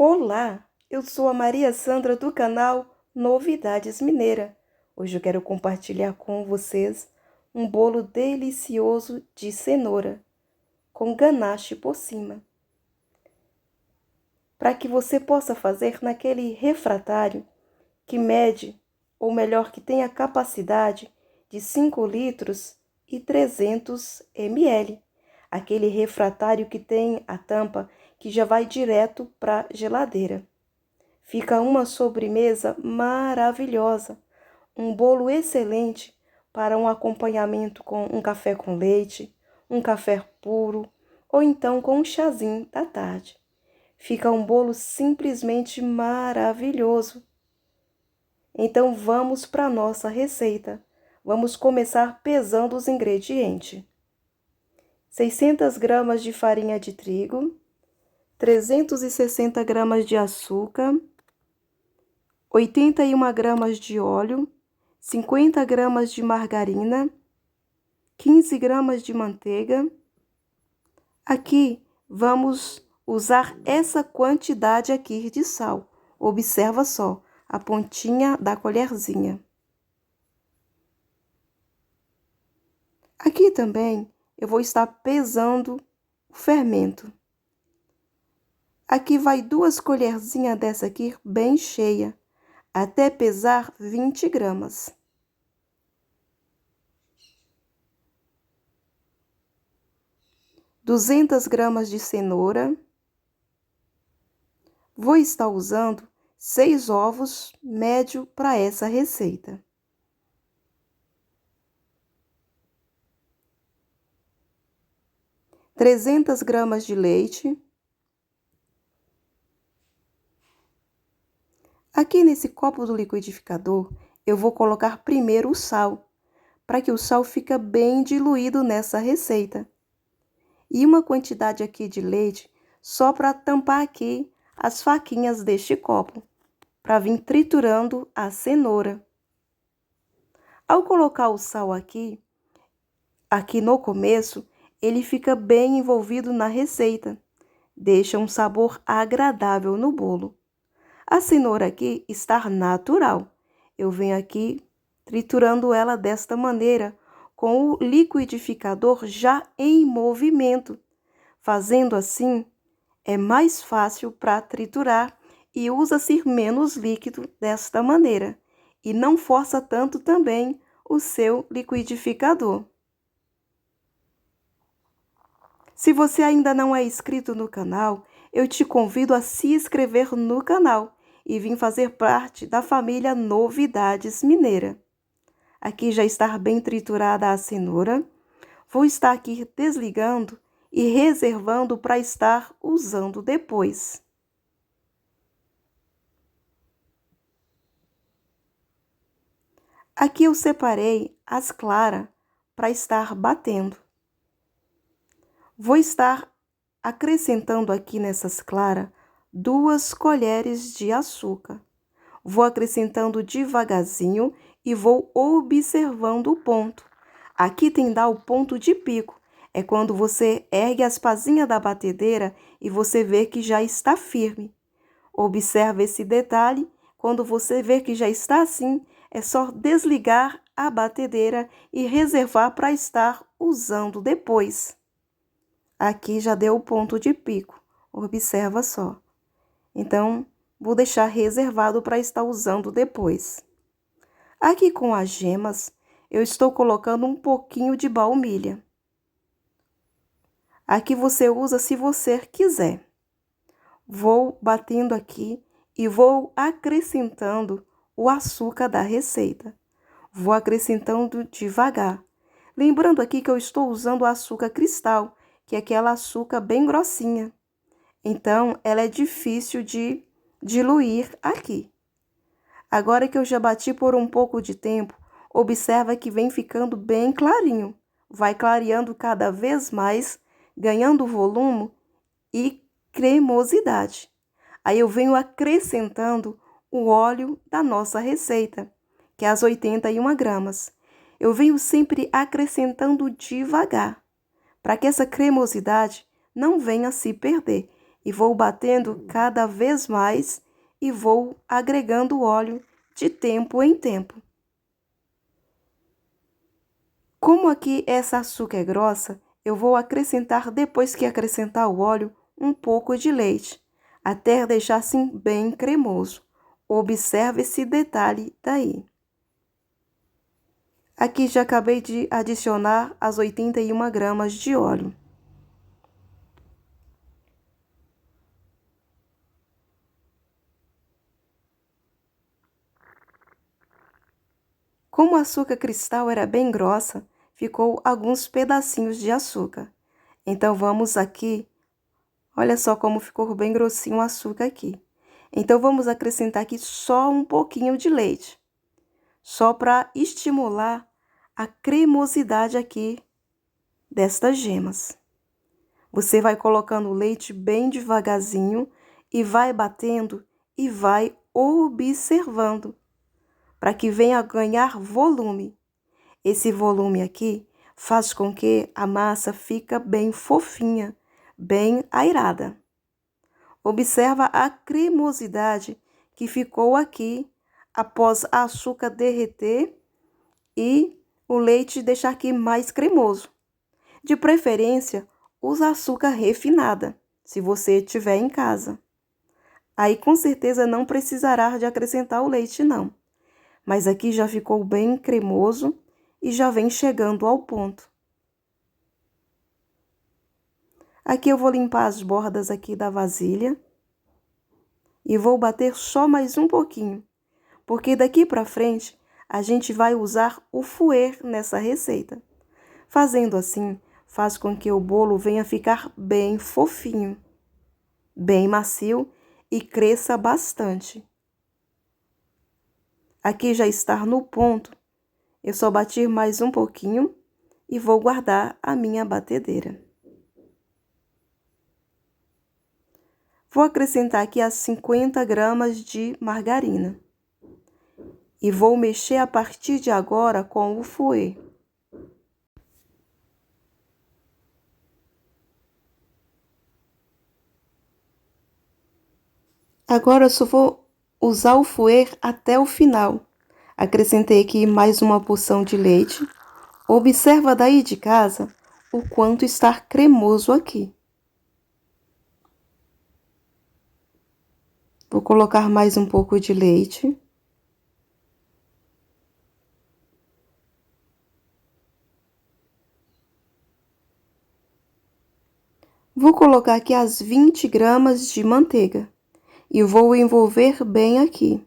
Olá, eu sou a Maria Sandra do canal Novidades Mineira. Hoje eu quero compartilhar com vocês um bolo delicioso de cenoura, com ganache por cima. Para que você possa fazer naquele refratário que mede, ou melhor, que tem a capacidade de 5 litros e 300 ml. Aquele refratário que tem a tampa que já vai direto para a geladeira. Fica uma sobremesa maravilhosa, um bolo excelente para um acompanhamento com um café com leite, um café puro ou então com um chazinho da tarde. Fica um bolo simplesmente maravilhoso. Então vamos para a nossa receita. Vamos começar pesando os ingredientes. 600 gramas de farinha de trigo, 360 gramas de açúcar, 81 gramas de óleo, 50 gramas de margarina, 15 gramas de manteiga. Aqui vamos usar essa quantidade aqui de sal. Observa só, a pontinha da colherzinha. Aqui também eu vou estar pesando o fermento. Aqui vai 2 colherzinhas dessa aqui bem cheia, até pesar 20 gramas. (200 gramas de cenoura). Vou estar usando 6 ovos médio para essa receita. (300 gramas de leite). Aqui nesse copo do liquidificador, eu vou colocar primeiro o sal, para que o sal fique bem diluído nessa receita. E uma quantidade aqui de leite, só para tampar aqui as faquinhas deste copo, para vir triturando a cenoura. Ao colocar o sal aqui no começo, ele fica bem envolvido na receita, deixa um sabor agradável no bolo. A cenoura aqui está natural. Eu venho aqui triturando ela desta maneira, com o liquidificador já em movimento. Fazendo assim, é mais fácil para triturar e usa-se menos líquido desta maneira. E não força tanto também o seu liquidificador. Se você ainda não é inscrito no canal, eu te convido a se inscrever no canal e vir fazer parte da família Novidades Mineira. Aqui já está bem triturada a cenoura. Vou estar aqui desligando e reservando para estar usando depois. Aqui eu separei as claras para estar batendo. Vou estar acrescentando aqui nessas claras 2 colheres de açúcar. Vou acrescentando devagarzinho e vou observando o ponto. Aqui tem dar o ponto de pico. É quando você ergue as pazinhas da batedeira e você vê que já está firme. Observe esse detalhe. Quando você vê que já está assim, é só desligar a batedeira e reservar para estar usando depois. Aqui já deu o ponto de pico. Observa só. Então, vou deixar reservado para estar usando depois. Aqui com as gemas, eu estou colocando um pouquinho de baunilha. Aqui você usa se você quiser. Vou batendo aqui e vou acrescentando o açúcar da receita. Vou acrescentando devagar. Lembrando aqui que eu estou usando o açúcar cristal, que é aquela açúcar bem grossinha. Então, ela é difícil de diluir aqui. Agora que eu já bati por um pouco de tempo, observa que vem ficando bem clarinho. Vai clareando cada vez mais, ganhando volume e cremosidade. Aí eu venho acrescentando o óleo da nossa receita, que é as 81 gramas. Eu venho sempre acrescentando devagar, para que essa cremosidade não venha se perder. e vou batendo cada vez mais e vou agregando óleo de tempo em tempo. Como aqui essa açúcar é grossa, eu vou acrescentar, depois que acrescentar o óleo, um pouco de leite, até deixar assim bem cremoso. Observe esse detalhe daí. Aqui já acabei de adicionar as 81 gramas de óleo. Como o açúcar cristal era bem grossa, ficou alguns pedacinhos de açúcar. Então, vamos aqui, olha só como ficou bem grossinho o açúcar aqui. Então, vamos acrescentar aqui só um pouquinho de leite, só para estimular a cremosidade aqui destas gemas. Você vai colocando o leite bem devagarzinho e vai batendo e vai observando, para que venha a ganhar volume. Esse volume aqui faz com que a massa fique bem fofinha, bem airada. Observa a cremosidade que ficou aqui após o açúcar derreter e o leite deixar aqui mais cremoso. De preferência, use açúcar refinada, se você tiver em casa. Aí com certeza não precisará de acrescentar o leite não. Mas aqui já ficou bem cremoso e já vem chegando ao ponto. Aqui eu vou limpar as bordas aqui da vasilha e vou bater só mais um pouquinho, porque daqui para frente a gente vai usar o fouet nessa receita. Fazendo assim, faz com que o bolo venha ficar bem fofinho, bem macio e cresça bastante. Aqui já está no ponto, eu só bati mais um pouquinho e vou guardar a minha batedeira. Vou acrescentar aqui as 50 gramas de margarina. E vou mexer a partir de agora com o fouet. Agora eu só vou usar o fouet até o final. Acrescentei aqui mais uma porção de leite. Observa daí de casa o quanto está cremoso aqui. Vou colocar mais um pouco de leite. Vou colocar aqui as 20 gramas de manteiga e vou envolver bem aqui.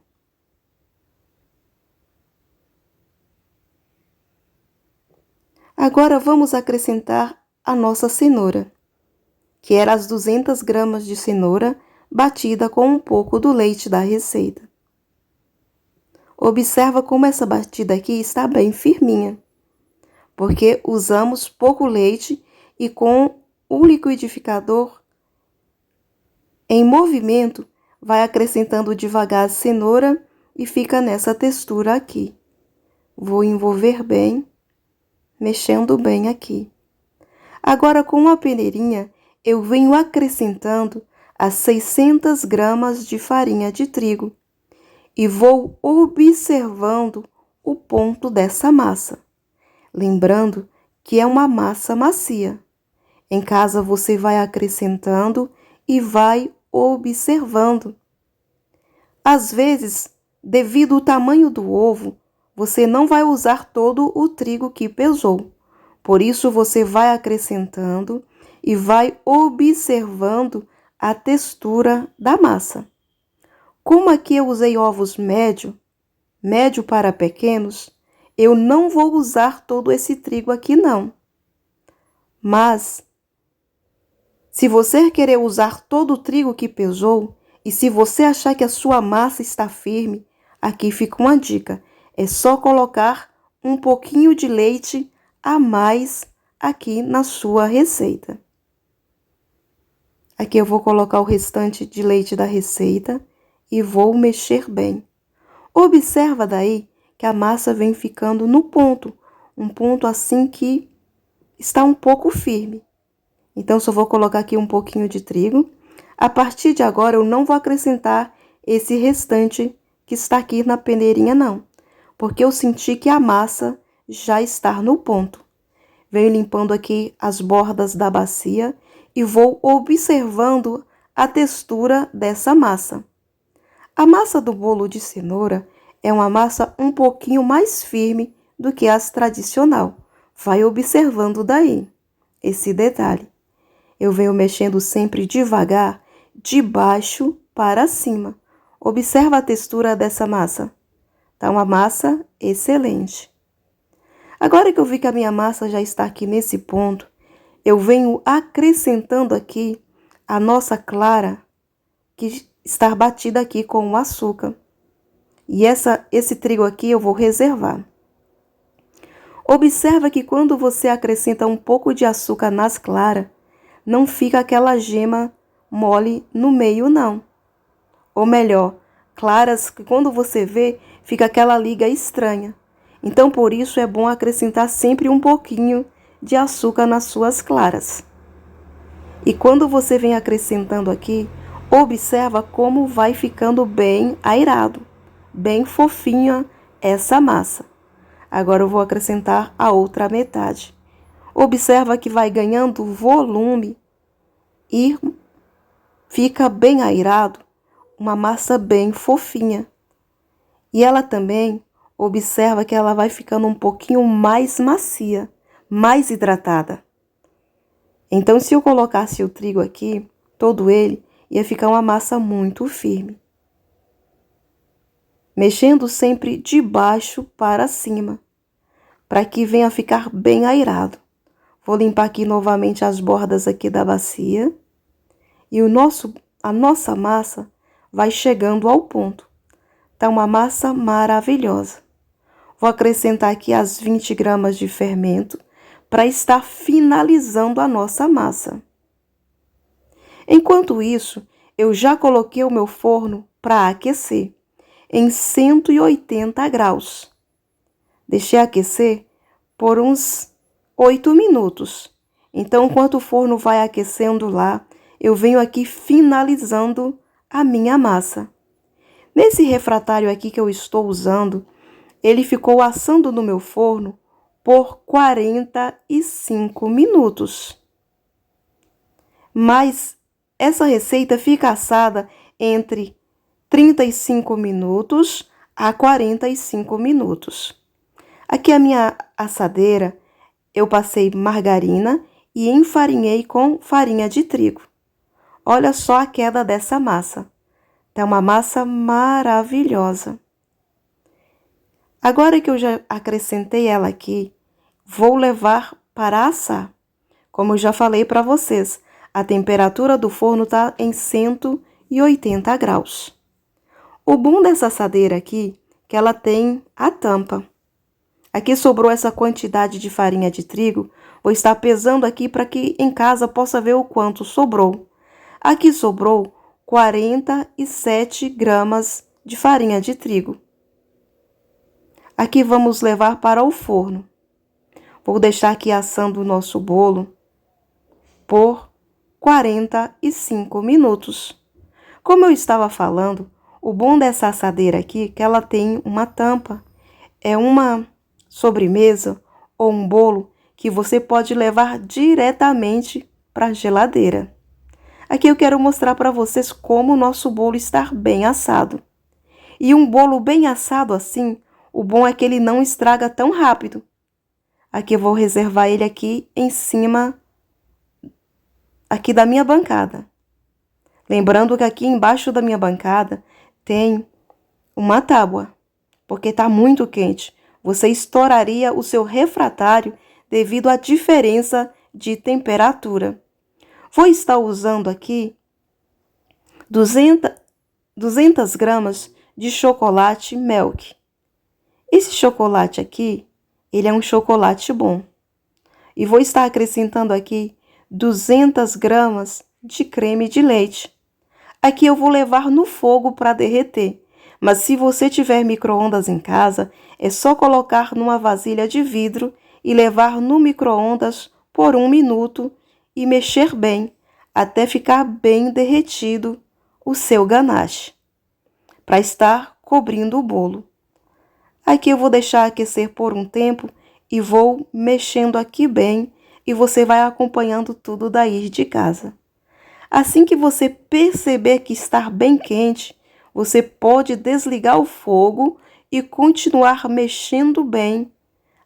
Agora vamos acrescentar a nossa cenoura, que era as 200 gramas de cenoura batida com um pouco do leite da receita. Observa como essa batida aqui está bem firminha, porque usamos pouco leite e com o liquidificador em movimento vai acrescentando devagar a cenoura e fica nessa textura aqui. Vou envolver bem, mexendo bem aqui. Agora com a peneirinha eu venho acrescentando as 600 gramas de farinha de trigo e vou observando o ponto dessa massa. Lembrando que é uma massa macia. Em casa você vai acrescentando e vai observando. Às vezes, devido ao tamanho do ovo, você não vai usar todo o trigo que pesou. Por isso, você vai acrescentando e vai observando a textura da massa. Como aqui eu usei ovos médio para pequenos, eu não vou usar todo esse trigo aqui não. Mas, se você querer usar todo o trigo que pesou, e se você achar que a sua massa está firme, aqui fica uma dica. É só colocar um pouquinho de leite a mais aqui na sua receita. Aqui eu vou colocar o restante de leite da receita e vou mexer bem. Observa daí que a massa vem ficando no ponto, um ponto assim que está um pouco firme. Então, só vou colocar aqui um pouquinho de trigo. A partir de agora eu não vou acrescentar esse restante que está aqui na peneirinha não, porque eu senti que a massa já está no ponto. Venho limpando aqui as bordas da bacia e vou observando a textura dessa massa. A massa do bolo de cenoura é uma massa um pouquinho mais firme do que as tradicional. Vai observando daí esse detalhe. Eu venho mexendo sempre devagar, de baixo para cima. Observa a textura dessa massa. Tá uma massa excelente. Agora que eu vi que a minha massa já está aqui nesse ponto, eu venho acrescentando aqui a nossa clara, que está batida aqui com o açúcar. E esse trigo aqui eu vou reservar. Observa que quando você acrescenta um pouco de açúcar nas claras, não fica aquela gema mole no meio, não. Ou melhor, claras que quando você vê, fica aquela liga estranha. Então, por isso é bom acrescentar sempre um pouquinho de açúcar nas suas claras. E quando você vem acrescentando aqui, observa como vai ficando bem airado, bem fofinha essa massa. Agora eu vou acrescentar a outra metade. Observa que vai ganhando volume e fica bem airado, uma massa bem fofinha. E ela também, observa que ela vai ficando um pouquinho mais macia, mais hidratada. Então, se eu colocasse o trigo aqui, todo ele, ia ficar uma massa muito firme. Mexendo sempre de baixo para cima, para que venha ficar bem airado. Vou limpar aqui novamente as bordas aqui da bacia. E a nossa massa vai chegando ao ponto. Tá uma massa maravilhosa. Vou acrescentar aqui as 20 gramas de fermento para estar finalizando a nossa massa. Enquanto isso, eu já coloquei o meu forno para aquecer em 180 graus. Deixei aquecer por uns 8 minutos. Então, enquanto o forno vai aquecendo lá, eu venho aqui finalizando a minha massa. Nesse refratário aqui que eu estou usando, ele ficou assando no meu forno por 45 minutos. Mas essa receita fica assada entre 35 minutos a 45 minutos. Aqui a minha assadeira, eu passei margarina e enfarinhei com farinha de trigo. Olha só a queda dessa massa. É uma massa maravilhosa. Agora que eu já acrescentei ela aqui, vou levar para assar. Como eu já falei para vocês, a temperatura do forno está em 180 graus. O bom dessa assadeira aqui é que ela tem a tampa. Aqui sobrou essa quantidade de farinha de trigo. Vou estar pesando aqui para que em casa possa ver o quanto sobrou. Aqui sobrou 47 gramas de farinha de trigo. Aqui vamos levar para o forno. Vou deixar aqui assando o nosso bolo por 45 minutos. Como eu estava falando, o bom dessa assadeira aqui é que ela tem uma tampa. É uma sobremesa ou um bolo que você pode levar diretamente para a geladeira. Aqui eu quero mostrar para vocês como o nosso bolo está bem assado. E um bolo bem assado assim, o bom é que ele não estraga tão rápido. Aqui eu vou reservar ele aqui em cima aqui da minha bancada. Lembrando que aqui embaixo da minha bancada tem uma tábua, porque está muito quente. Você estouraria o seu refratário devido à diferença de temperatura. Vou estar usando aqui 200 gramas de chocolate Milk. Esse chocolate aqui, ele é um chocolate bom. E vou estar acrescentando aqui 200 gramas de creme de leite. Aqui eu vou levar no fogo para derreter. Mas se você tiver micro-ondas em casa, é só colocar numa vasilha de vidro e levar no micro-ondas por 1 minuto e mexer bem, até ficar bem derretido o seu ganache, para estar cobrindo o bolo. Aqui eu vou deixar aquecer por um tempo e vou mexendo aqui bem e você vai acompanhando tudo daí de casa. Assim que você perceber que está bem quente, você pode desligar o fogo e continuar mexendo bem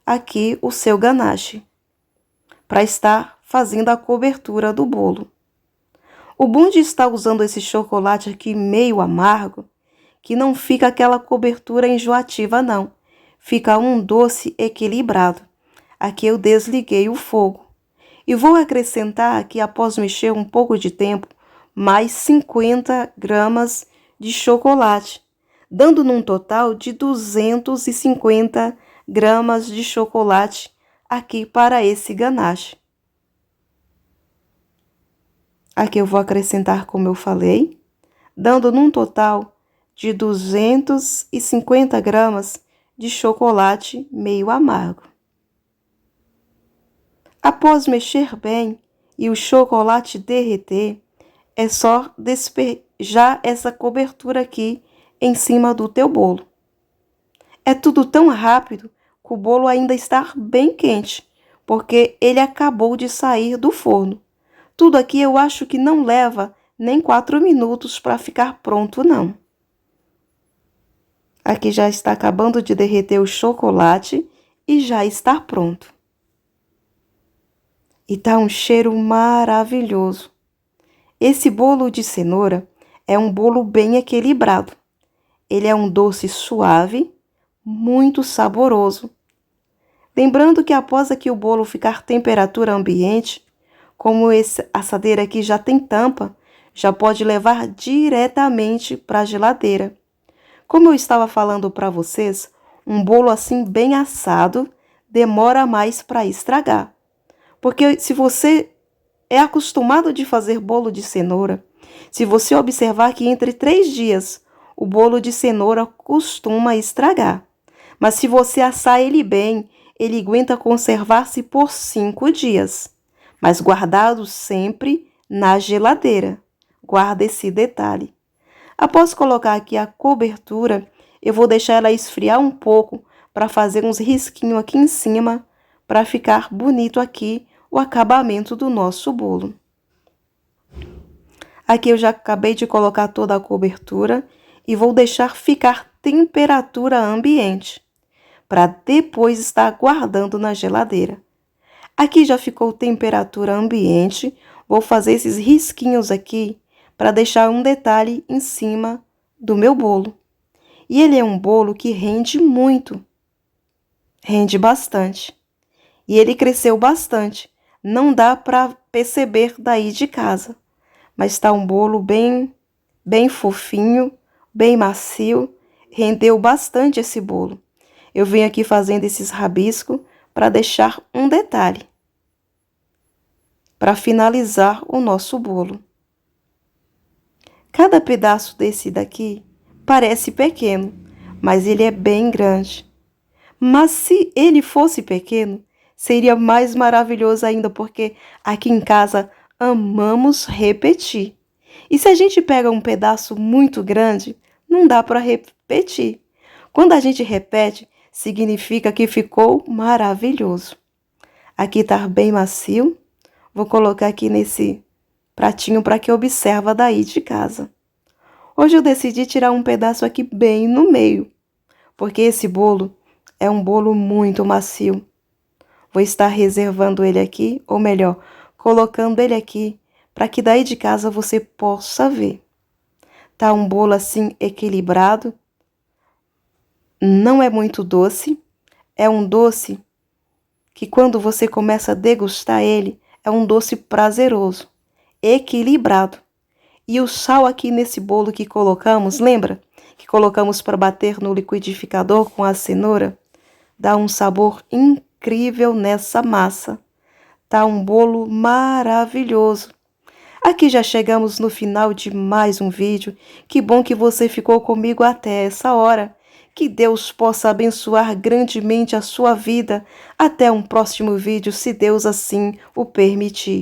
aqui o seu ganache, para estar fazendo a cobertura do bolo. O bom de estar usando esse chocolate aqui meio amargo, que não fica aquela cobertura enjoativa não, fica um doce equilibrado. Aqui eu desliguei o fogo. E vou acrescentar aqui, após mexer um pouco de tempo, mais 50 gramas de chocolate, dando num total de 250 gramas de chocolate aqui para esse ganache. Aqui eu vou acrescentar, como eu falei, dando num total de 250 gramas de chocolate meio amargo. Após mexer bem e o chocolate derreter, é só despejar essa cobertura aqui em cima do teu bolo. É tudo tão rápido que o bolo ainda está bem quente, porque ele acabou de sair do forno. Tudo aqui eu acho que não leva nem 4 minutos para ficar pronto, não. Aqui já está acabando de derreter o chocolate e já está pronto. E tá um cheiro maravilhoso. Esse bolo de cenoura é um bolo bem equilibrado. Ele é um doce suave, muito saboroso. Lembrando que após aqui o bolo ficar temperatura ambiente, como essa assadeira aqui já tem tampa, já pode levar diretamente para a geladeira. Como eu estava falando para vocês, um bolo assim bem assado demora mais para estragar. Porque se você é acostumado de fazer bolo de cenoura, se você observar que entre 3 dias o bolo de cenoura costuma estragar. Mas se você assar ele bem, ele aguenta conservar-se por 5 dias. Mas guardado sempre na geladeira. Guarda esse detalhe. Após colocar aqui a cobertura, eu vou deixar ela esfriar um pouco para fazer uns risquinhos aqui em cima, para ficar bonito aqui o acabamento do nosso bolo. Aqui eu já acabei de colocar toda a cobertura e vou deixar ficar temperatura ambiente, para depois estar guardando na geladeira. Aqui já ficou temperatura ambiente, vou fazer esses risquinhos aqui para deixar um detalhe em cima do meu bolo. E ele é um bolo que rende muito, rende bastante. E ele cresceu bastante, não dá para perceber daí de casa. Mas está um bolo bem fofinho, bem macio, rendeu bastante esse bolo. Eu venho aqui fazendo esses rabiscos para deixar um detalhe, para finalizar o nosso bolo. Cada pedaço desse daqui parece pequeno, mas ele é bem grande. Mas se ele fosse pequeno, seria mais maravilhoso ainda, porque aqui em casa amamos repetir. E se a gente pega um pedaço muito grande, não dá para repetir. Quando a gente repete, significa que ficou maravilhoso. Aqui tá bem macio. Vou colocar aqui nesse pratinho para que observa daí de casa. Hoje eu decidi tirar um pedaço aqui bem no meio, porque esse bolo é um bolo muito macio. Vou estar reservando ele aqui, ou melhor, colocando ele aqui, para que daí de casa você possa ver. Tá um bolo assim equilibrado, não é muito doce, é um doce que quando você começa a degustar ele, é um doce prazeroso, equilibrado. E o sal aqui nesse bolo que colocamos, lembra? Que colocamos para bater no liquidificador com a cenoura? Dá um sabor incrível nessa massa. Tá um bolo maravilhoso. Aqui já chegamos no final de mais um vídeo. Que bom que você ficou comigo até essa hora. Que Deus possa abençoar grandemente a sua vida. Até um próximo vídeo, se Deus assim o permitir.